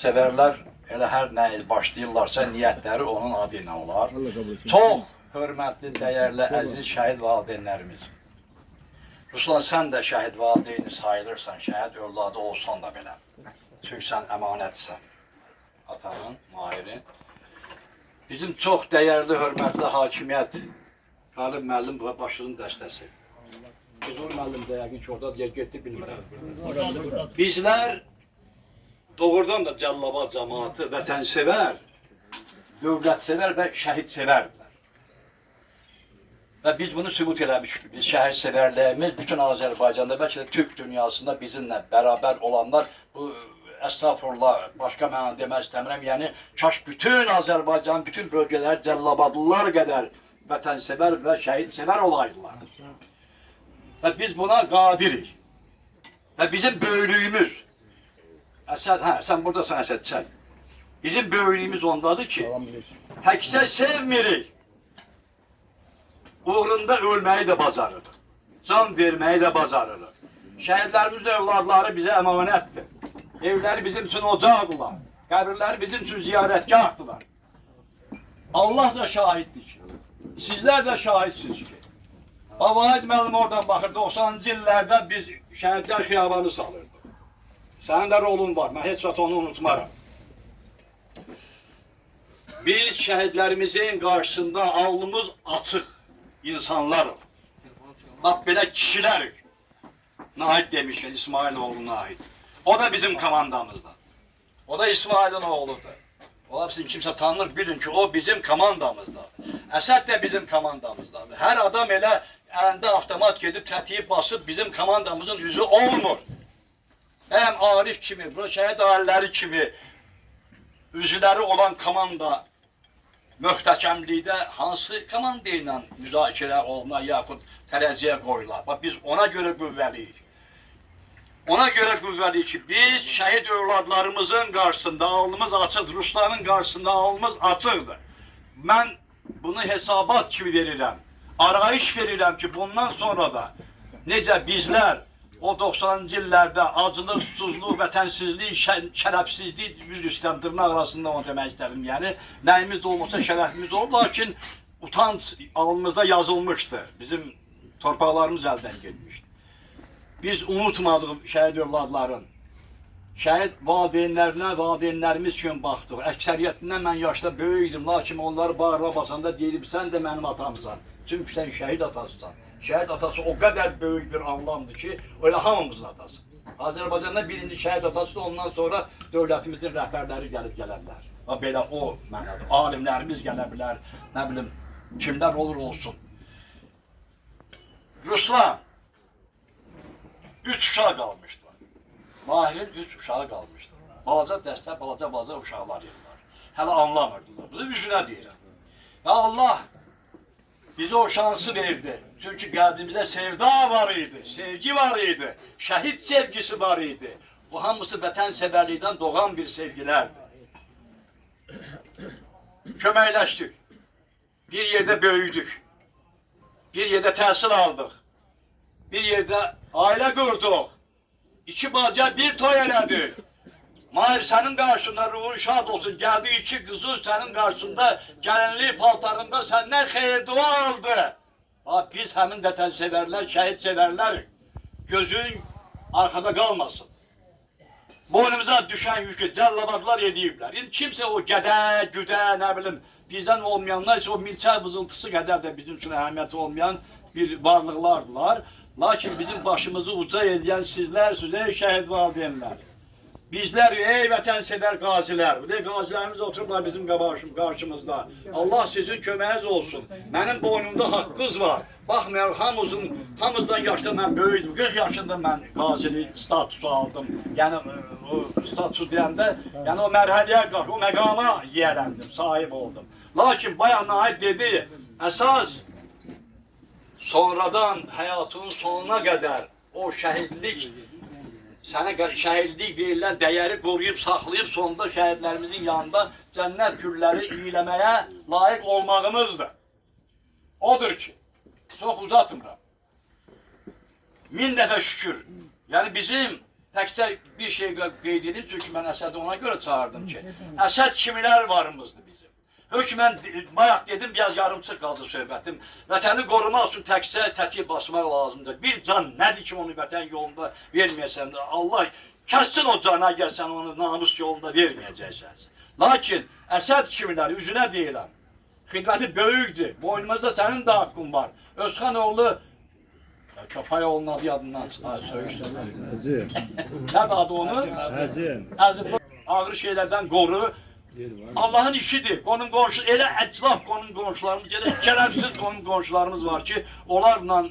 Severler elə hər nə başlayırlarsa niyyətləri onun adı ilə olar. Çox hörmətli, dəyərli, əziz şəhid valideynlərimiz. Ruslan, sən də şəhid valideyni sayılırsan, şəhid övladı olsan da belə. Çünki sən əmanətsən. Atanın, Mahirin. Bizim çox dəyərli, hörmətli hakimiyyət, Qalib müəllim başının dəstəsi. Huzur müəllim də yəqin ki, orada getdi, bilmirəm. Bizlər doğrudan da Cəllabad cəmaatı vətənsevər, dövlətsevər və şəhidseverdirlər. Və biz bunu sübut eləmişik. Biz şəhidseverliyimiz bütün Azərbaycanda, bəlkə də Türk dünyasında bizimlə bərabər olanlar, bu estağfurullah, başqa mənə demək istəmirəm, yəni kaş bütün Azərbaycanın bütün bölgələri Cəllabadlılar qədər vətənsevər və şəhidsevər olaydılar. Və biz buna qadirik. Və bizim böyüklüyümüz, Əsəd, sən buradasan Əsəd, çək. Bizim böyüklüyümüz ondadır ki, təkcə sevmirik, uğrunda ölməyi də bacarırıq, can verməyi də bacarırıq. Şəhidlərimizin övladları bizə əmanətdir. Evləri bizim üçün ocaqdılar, qəbirləri bizim üçün ziyarətgahdılar. Allah da şahiddir ki, sizlər də şahidsiniz ki, Vahid müəllim oradan baxır, 90-cı illərdə biz şəhidlər xiyabanı salırdıq. Sənin də rolun var, mən heç vaxt onu unutmaram. Biz şəhidlərimizin qarşısında alnımız açıq insanlarıq. Bax, belə kişilərik. Nahid demişkən, İsmail oğlu Nahid. O da bizim komandamızda. O da İsmail'in oğludur. Ola bizim kimsə tanınır, bilin ki, o bizim komandamızdadır. Əsəd də bizim komandamızdadır. Hər adam elə əlində avtomat gedib tətiyi basıb bizim komandamızın üzü olmur. Həm Arif kimi, bu şəhid ailələri kimi üzvləri olan komanda möhtəkəmlikdə hansı komanda ilə müzakirə oluna yaxud tərəziyə qoyular. Bax, biz ona görə qüvvəliyik. Ona görə qüvvəliyik ki, biz şəhid övladlarımızın qarşısında alnımız açıqdır, Rusların qarşısında alnımız açıqdır. Mən bunu hesabat kimi verirəm, arayış verirəm ki, bundan sonra da necə bizlər o 90-cı illərdə acılıq, susuzluq, vətənsizlik, şərəfsizlik yüz üstdən dırnaq arasında onu demək istədim. Yəni, nəyimiz də olmasa şərəfimiz olub, lakin utanç alnımızda yazılmışdı. Bizim torpaqlarımız əldən getmişdi. Biz unutmadıq şəhid övladların, şəhid valideynlərinə, valideynlərimiz kimi baxdıq. Əksəriyyətindən mən yaşda böyüydüm, lakin onları bağıra basanda deyilib, sən də mənim atamsan. Çünki sən şəhid atasısan. Şəhid atası o qədər böyük bir anlamdır ki, öyle hamımızın atası. Azərbaycanda birinci şəhid atası, ondan sonra dövlətimizin rəhbərləri gəlib gələrlər. Belə o mənadır. Alimlərimiz gələ bilər, nə bilim, kimlər olur olsun. Ruslan, 3 uşaq qalmışdılar. Mahirin 3 uşağı qalmışdı. Balaca dəstə, balaca uşaqlar yedilər. Hələ anlamırdılar. Bu da üzünə deyirəm. Və Allah bize o şansı verdi. Çünkü qəlbimizdə sevda var idi, sevgi var idi, şəhid sevgisi var idi. Bu hamısı vətənsevərlikdən doğan bir sevgilərdir. Köməkləşdik. Bir yerdə böyüdük. Bir yerdə təhsil aldıq. Bir yerdə ailə qurduq. 2 baca bir toy elədik. Mahir, sənin qarşında ruhun şad olsun, gəldi 2 qızı sənin qarşısında gəlinlik paltarında səndən xeyir dua aldı. Biz həmin vətənsevərlər, şəhid sevərlərik. Gözün arkada qalmasın. Boynumuza düşən yükü Cəllabadlar ediblər. İndi kimsə o gədə, güdə, nə bilim, bizdən olmayanlar isə o milçək vızıltısı qədər də bizim üçün əhəmiyyəti olmayan bir varlıqlardılar. Lakin bizim başımızı uca eləyən sizlərsiniz, ey şəhid valideynlər. Bizlər, ey vətənsevər qazilər, bu deyək, qazilərimiz otururlar bizim qarşımızda. Allah sizin köməyiniz olsun. Mənim boynumda haqqınız var. Baxmayaraq, hamımızdan yaşda mən böyüdüm. 40 yaşında mən qazilik statusu aldım. Yəni, o statusu deyəndə, yəni o mərhəliyə qarşı, o məqama yiyələndim, sahib oldum. Lakin bayan Nahid dedi, əsas sonradan həyatının sonuna qədər o şəhidlik, sənə şəhidlik verilən dəyəri qoruyub, saxlayıb, sonunda şəhidlərimizin yanında cənnət gülləri iyləməyə layiq olmağımızdır. Odur ki, çox uzatmıram. 1000 dəfə şükür. Yəni bizim Təkcə bir şey qeyd edin, çünki mən Əsədi ona görə çağırdım ki, Əsəd kimilər varımızdır bizim. Hökmən, bayaq dedim, biraz yarımçıq qaldı söhbətim. Vətəni qorumaq üçün təkcə tətik basmaq lazımdır. Bir can nədir ki, onu vətən yolunda verməyəsən də, Allah kəssin o cana, əgər sən onu namus yolunda verməyəcəksən. Lakin Əsəd kimilər, üzünə deyirəm, xidməti böyükdür, boynumuzda sənin də haqqın var. Özxan oğlu, Köpay oğlunun adı yadından söyüşsən. Əzim. Nədir adı onu? Əzim. Əzim, ağır şeylərdən qoru. Allahın işidir. Qonum qonşu, elə əclaf qonum qonşularımız, elə şərəfsiz qonum qonşularımız var ki, onlarla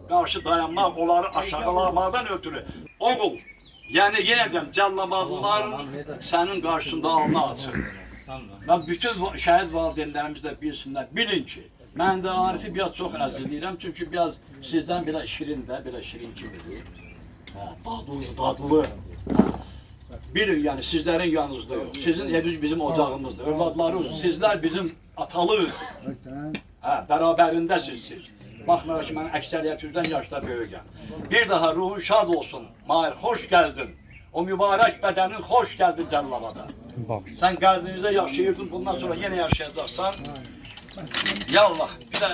qarşı dayanmaq, onları aşağılamaqdan ötürü. Oğul, yəni yenə deyəm, Cəllabadlıların sənin qarşında alnı açır. Və bütün şəhid valideynlərimiz də bilsinlər, bilin ki, mən də Arifi biraz çox əzizləyirəm, çünki biraz sizdən belə şirin də, belə şirin kimidir. Dadlı. Bilin, yəni sizlərin yanınızda yox. Sizin eviniz bizim ocağımızdır, övladlarınız, sizlər bizim atalıyız. Bərabərindəsiz siz. Baxmayın ki, mən əksəriyyətinizdən yaşda böyükəm. Bir daha ruhun şad olsun. Mahir, xoş gəldin. O mübarək bədənin xoş gəldin Cəllabada. Sən qəlbinizdə yaşayırdın, bundan sonra yenə yaşayacaqsan. Yallah, bir də